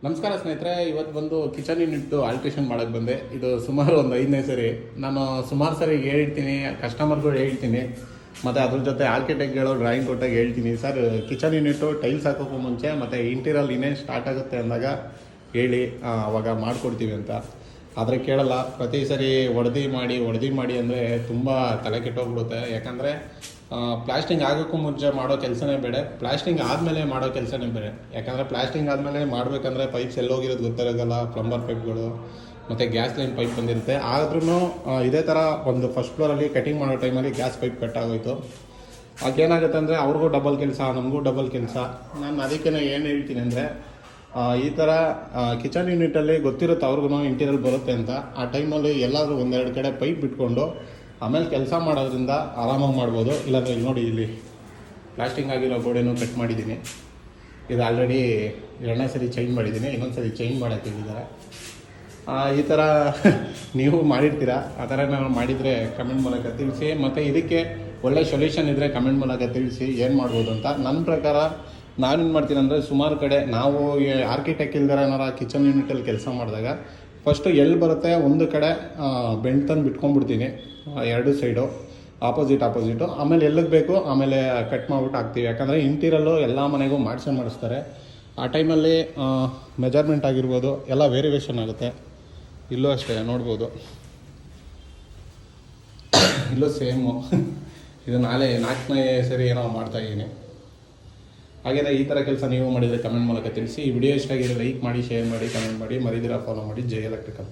ನಮಸ್ಕಾರ ಸ್ನೇಹಿತರೆ, ಇವತ್ತು ಬಂದು ಕಿಚನ್ ಯೂನಿಟ್ ಆಲ್ಟ್ರೇಷನ್ ಮಾಡೋಕ್ಕೆ ಬಂದೆ. ಇದು ಸುಮಾರು ಒಂದು 5ನೇ ಸರಿ. ನಾನು ಸುಮಾರು ಸರಿ ಹೇಳಿರ್ತೀನಿ, ಕಸ್ಟಮರ್ಗಳು ಹೇಳ್ತೀನಿ, ಮತ್ತು ಅದ್ರ ಜೊತೆ ಆರ್ಕಿಟೆಕ್ಟ್ಗಳು ಡ್ರಾಯಿಂಗ್ ಕೊಟ್ಟಾಗ ಹೇಳ್ತೀನಿ, ಸರ್ ಕಿಚನ್ ಯೂನಿಟು ಟೈಲ್ಸ್ ಹಾಕೋಕ್ಕೂ ಮುಂಚೆ ಮತ್ತು ಇಂಟೀರಿಯಲ್ ಇನ್ನೇನು ಸ್ಟಾರ್ಟ್ ಆಗುತ್ತೆ ಅಂದಾಗ ಹೇಳಿ, ಅವಾಗ ಮಾಡಿಕೊಡ್ತೀವಿ ಅಂತ. ಆದರೆ ಕೇಳಲ್ಲ. ಪ್ರತಿ ಸರಿ ವರದಿ ಮಾಡಿ ಅಂದರೆ ತುಂಬ ತಲೆ ಕೆಟ್ಟೋಗ್ಬಿಡುತ್ತೆ. ಯಾಕಂದರೆ ಪ್ಲಾಸ್ಟಿಂಗ್ ಆಗೋಕ್ಕೂ ಮುಂಚೆ ಮಾಡೋ ಕೆಲಸನೇ ಬೇಡ, ಪ್ಲಾಸ್ಟಿಂಗ್ ಆದಮೇಲೆ ಮಾಡೋ ಕೆಲಸನೇ ಬೇರೆ. ಯಾಕಂದರೆ ಪ್ಲಾಸ್ಟಿಂಗ್ ಆದಮೇಲೆ ಮಾಡಬೇಕಂದ್ರೆ ಪೈಪ್ಸ್ ಎಲ್ಲೋಗಿರೋದು ಗೊತ್ತಿರೋಲ್ಲ, ಪ್ಲಂಬರ್ ಪೈಪ್ಗಳು ಮತ್ತು ಗ್ಯಾಸ್ ಲೈನ್ ಪೈಪ್ ಬಂದಿರುತ್ತೆ. ಆದ್ರೂ ಇದೇ ಥರ ಒಂದು ಫಸ್ಟ್ ಫ್ಲೋರಲ್ಲಿ ಕಟಿಂಗ್ ಮಾಡೋ ಟೈಮಲ್ಲಿ ಗ್ಯಾಸ್ ಪೈಪ್ ಕಟ್ ಆಗೋಯ್ತು. ಆಗೇನಾಗುತ್ತೆ ಅಂದರೆ ಅವ್ರಿಗೂ ಡಬಲ್ ಕೆಲಸ, ನಮಗೂ ಡಬಲ್ ಕೆಲಸ. ನಾನು ಅದಕ್ಕೆ ಏನು ಹೇಳ್ತೀನಿ ಅಂದರೆ, ಈ ಥರ ಕಿಚನ್ ಯೂನಿಟಲ್ಲಿ ಗೊತ್ತಿರುತ್ತೆ ಅವ್ರಿಗೂ ಇಂಟೀರಿಯಲ್ ಬರುತ್ತೆ ಅಂತ. ಆ ಟೈಮಲ್ಲಿ ಎಲ್ಲಾದರೂ ಒಂದೆರಡು ಕಡೆ ಪೈಪ್ ಬಿಟ್ಕೊಂಡು ಆಮೇಲೆ ಕೆಲಸ ಮಾಡೋದ್ರಿಂದ ಆರಾಮಾಗಿ ಮಾಡ್ಬೋದು. ಇಲ್ಲಾಂದರೆ ಇಲ್ಲಿ ನೋಡಿ, ಇಲ್ಲಿ ಪ್ಲಾಸ್ಟಿಂಗ್ ಆಗಿರೋ ಗೋಡೆನೂ ಕಟ್ ಮಾಡಿದ್ದೀನಿ. ಇದು ಆಲ್ರೆಡಿ 2ನೇ ಸರಿ ಚೇಂಜ್ ಮಾಡಿದ್ದೀನಿ, ಇನ್ನೊಂದು ಸರಿ ಚೇಂಜ್ ಮಾಡೋಕ್ಕೆ ಹೇಳಿದ್ದಾರೆ. ಈ ಥರ ನೀವು ಮಾಡಿರ್ತೀರ. ಆ ಥರ ನಾವು ಮಾಡಿದರೆ ಕಮೆಂಟ್ ಮೂಲಕ ತಿಳಿಸಿ, ಮತ್ತು ಇದಕ್ಕೆ ಒಳ್ಳೆ ಸೊಲ್ಯೂಷನ್ ಇದ್ದರೆ ಕಮೆಂಟ್ ಮೂಲಕ ತಿಳಿಸಿ ಏನು ಮಾಡ್ಬೋದು ಅಂತ. ನನ್ನ ಪ್ರಕಾರ ನಾನೇನು ಮಾಡ್ತೀನಿ ಅಂದರೆ, ಸುಮಾರು ಕಡೆ ನಾವು ಆರ್ಕಿಟೆಕ್ಟ್ ಇಲ್ದಾರ ಏನಾರ ಕಿಚನ್ ಯೂನಿಟಲ್ಲಿ ಕೆಲಸ ಮಾಡಿದಾಗ ಫಸ್ಟು ಎಲ್ಲಿ ಬರುತ್ತೆ ಒಂದು ಕಡೆ ಬೆಂಡ್ ತಂದು ಬಿಟ್ಕೊಂಡ್ಬಿಡ್ತೀನಿ, 2 ಸೈಡು ಆಪೋಸಿಟು. ಆಮೇಲೆ ಎಲ್ಲಿಗೆ ಬೇಕು ಆಮೇಲೆ ಕಟ್ ಮಾಡಿಬಿಟ್ಟು ಹಾಕ್ತೀವಿ. ಯಾಕಂದರೆ ಇಂಟೀರಿಯಲ್ಲು ಎಲ್ಲ ಮನೆಗೂ ಮಾಡಿಸ್ತಾರೆ. ಆ ಟೈಮಲ್ಲಿ ಮೆಜರ್ಮೆಂಟ್ ಆಗಿರ್ಬೋದು ಎಲ್ಲ ವೇರಿಯೇಷನ್ ಆಗುತ್ತೆ. ಇಲ್ಲೂ ಅಷ್ಟೇ ನೋಡ್ಬೋದು, ಇಲ್ಲೂ ಸೇಮು. ಇದು 4ನೇ ಸರಿ ಏನೋ ಮಾಡ್ತಾಯಿದ್ದೀನಿ. ಹಾಗೆಯೇ ಈ ಥರ ಕೆಲಸ ನೀವು ಮಾಡಿದರೆ ಕಮೆಂಟ್ ಮೂಲಕ ತಿಳಿಸಿ. ಈ ವಿಡಿಯೋ ಇಷ್ಟ ಆಗಿದ್ರೆ ಲೈಕ್ ಮಾಡಿ, ಶೇರ್ ಮಾಡಿ, ಕಮೆಂಟ್ ಮಾಡಿ, ಮರಿದಿರ ಫಾಲೋ ಮಾಡಿ. ಜೈ ಎಲೆಕ್ಟ್ರಿಕಲ್.